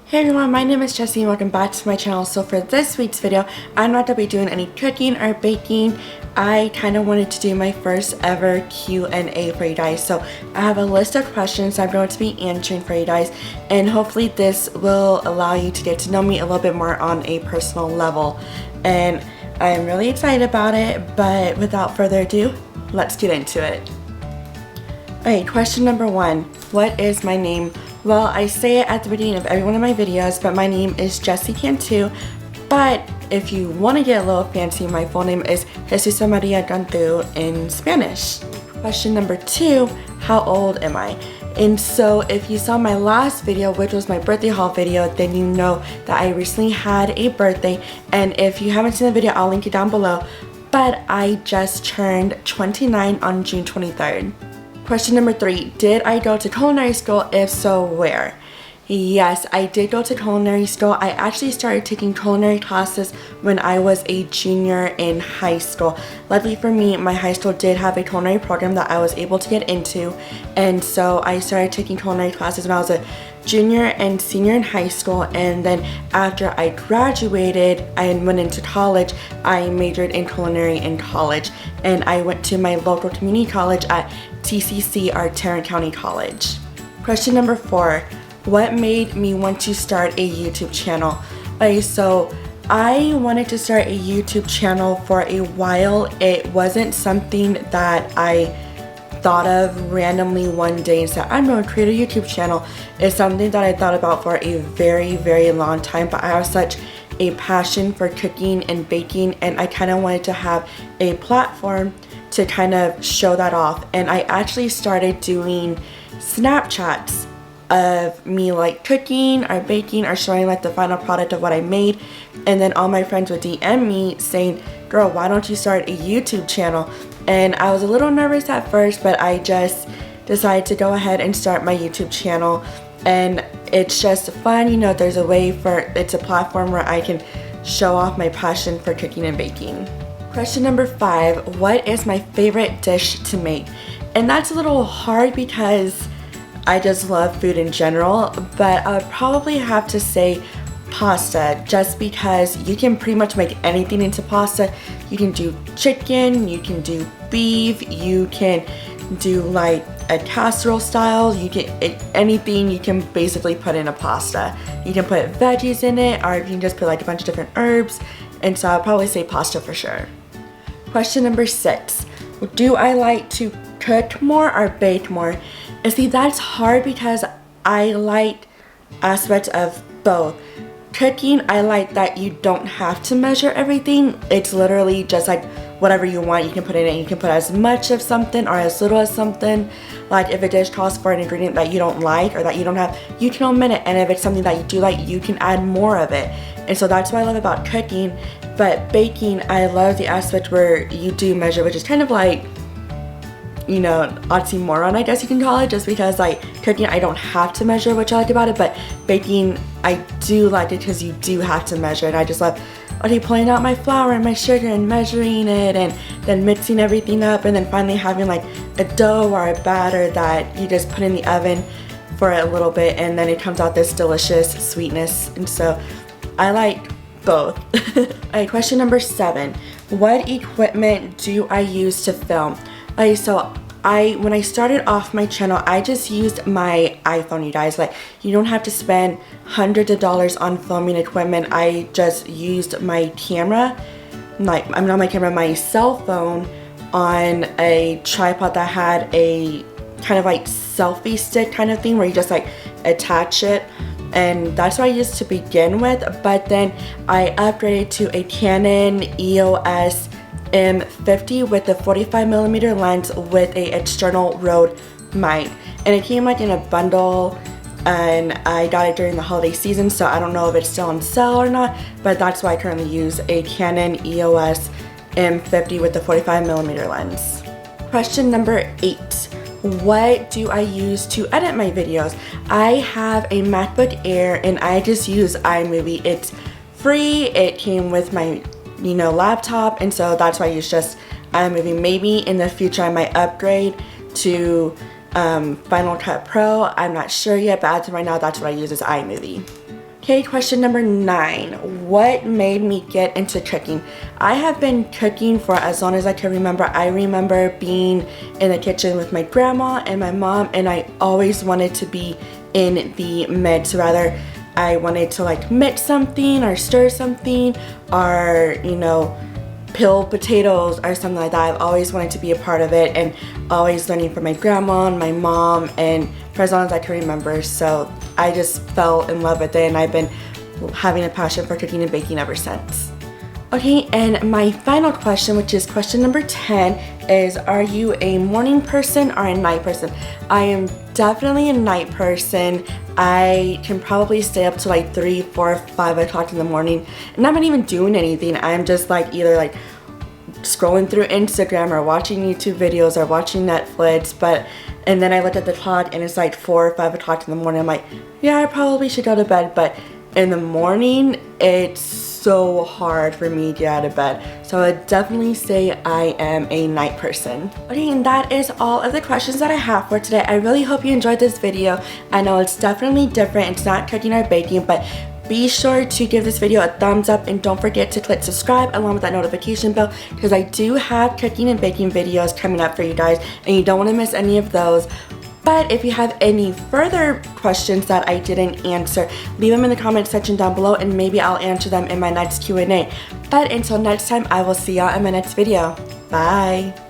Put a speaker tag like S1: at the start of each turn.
S1: Hey everyone, my name is Jessie and welcome back to my channel. So for this week's video, I'm not going to be doing any cooking or baking. I kind of wanted to do my first ever Q&A for you guys. So I have a list of questions I'm going to be answering for you guys, and hopefully this will allow you to get to know me a little bit more on a personal level. And I'm really excited about it, but without further ado, let's get into it. Okay, question number 1. What is my name? Well, I say it at the beginning of every one of my videos, but my name is Jessie Cantu. But if you want to get a little fancy, my full name is Jesús María Cantu in Spanish. Question number 2, how old am I? And so if you saw my last video, which was my birthday haul video, then you know that I recently had a birthday. And if you haven't seen the video, I'll link it down below. But I just turned 29 on June 23rd. Question number 3, did I go to culinary school? If so, where? Yes, I did go to culinary school. I actually started taking culinary classes when I was a junior in high school. Luckily for me, my high school did have a culinary program that I was able to get into, and so I started taking culinary classes when I was a junior and senior in high school. And then after I graduated and went into college, I majored in culinary in college, and I went to my local community college at TCC, or Tarrant County College. Question number 4, what made me want to start a YouTube channel? Okay, so I wanted to start a YouTube channel for a while. It wasn't something that I thought of randomly one day and said, I'm going to create a YouTube channel. It's something that I thought about for a very long time, but I have such a passion for cooking and baking, and I kind of wanted to have a platform to kind of show that off. And I actually started doing Snapchats of me like cooking or baking or showing like the final product of what I made, and then all my friends would DM me saying, girl, why don't you start a YouTube channel? And I was a little nervous at first, but I just decided to go ahead and start my YouTube channel. And it's just fun, you know, there's a way for, it's a platform where I can show off my passion for cooking and baking. Question number 5, what is my favorite dish to make? And that's a little hard because I just love food in general, but I would probably have to say pasta, just because you can pretty much make anything into pasta. You can do chicken, you can do beef, you can do like a casserole style, you can anything you can basically put in a pasta. You can put veggies in it, or you can just put like a bunch of different herbs, and so I'd probably say pasta for sure. Question number 6, do I like to cook more or bake more? And see, that's hard because I like aspects of both. Cooking, I like that you don't have to measure everything. It's literally just like whatever you want, you can put in it. You can put as much of something or as little as something. Like if a dish calls for an ingredient that you don't like or that you don't have, you can omit it. And if it's something that you do like, you can add more of it. And so that's what I love about cooking. But baking, I love the aspect where you do measure, which is kind of like, you know, oxymoron, I guess you can call it, just because like cooking, I don't have to measure, which I like about it, but baking, I do like it because you do have to measure it. I just love, okay, pulling out my flour and my sugar and measuring it, and then mixing everything up, and then finally having like a dough or a batter that you just put in the oven for a little bit, and then it comes out this delicious sweetness. And so I like both. Okay, question number 7, what equipment do I use to film? Okay, so when I started off my channel, I just used my iPhone, you guys. Like, you don't have to spend hundreds of dollars on filming equipment. I just used my camera, my cell phone on a tripod that had a kind of like selfie stick kind of thing where you just like attach it. And that's what I used to begin with, but then I upgraded to a Canon EOS M50 with a 45mm lens with a external Rode mic, and it came like in a bundle, and I got it during the holiday season, so I don't know if it's still on sale or not, but that's why I currently use a Canon EOS M50 with the 45mm lens. Question number 8, what do I use to edit my videos? I have a MacBook Air and I just use iMovie. It's free, it came with my laptop, and so that's why I use just iMovie. Maybe in the future I might upgrade to Final Cut Pro. I'm not sure yet, but as of right now, that's what I use is iMovie. Okay, question number 9. What made me get into cooking? I have been cooking for as long as I can remember. I remember being in the kitchen with my grandma and my mom, and I always wanted to be in the midst. Rather, I wanted to like mix something or stir something or, you know, peel potatoes or something like that. I've always wanted to be a part of it and always learning from my grandma and my mom and for as long as I can remember. So I just fell in love with it and I've been having a passion for cooking and baking ever since. Okay, and my final question, which is question number 10, is are you a morning person or a night person? I am definitely a night person. I can probably stay up to like 3, 4, 5 o'clock in the morning and I'm not even doing anything. I'm just like either like scrolling through Instagram or watching YouTube videos or watching Netflix, and then I look at the clock and it's like 4 or 5 o'clock in the morning. I'm like, yeah, I probably should go to bed, but in the morning it's so hard for me to get out of bed. So I would definitely say I am a night person. Okay, and that is all of the questions that I have for today. I really hope you enjoyed this video. I know it's definitely different. It's not cooking or baking, but be sure to give this video a thumbs up and don't forget to click subscribe along with that notification bell because I do have cooking and baking videos coming up for you guys and you don't want to miss any of those. But if you have any further questions that I didn't answer, leave them in the comment section down below and maybe I'll answer them in my next Q&A. But until next time, I will see y'all in my next video. Bye!